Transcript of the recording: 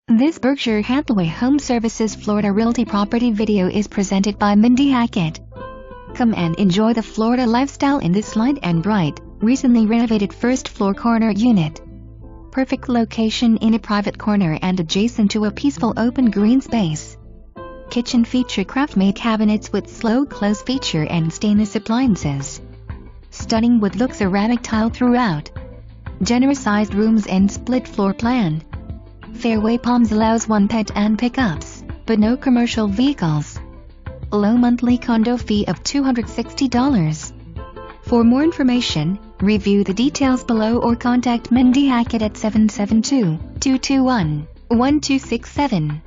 This Berkshire Hathaway HomeServices Florida Realty property video is presented by Mindy Hackett. Come and enjoy the Florida lifestyle in this light and bright, recently renovated first-floor corner unit. Perfect location in a private corner and adjacent to a peaceful open green space. Kitchen feature Kraftmaid cabinets with slow close feature and stainless appliances. Stunning wood look ceramic tile throughout. Generous sized rooms and split floor plan. Fairway Palms allows one pet and pickups, but no commercial vehicles. Low monthly condo fee of $260. For more information, review the details below or contact Mindy Hackett at 772-221-1267.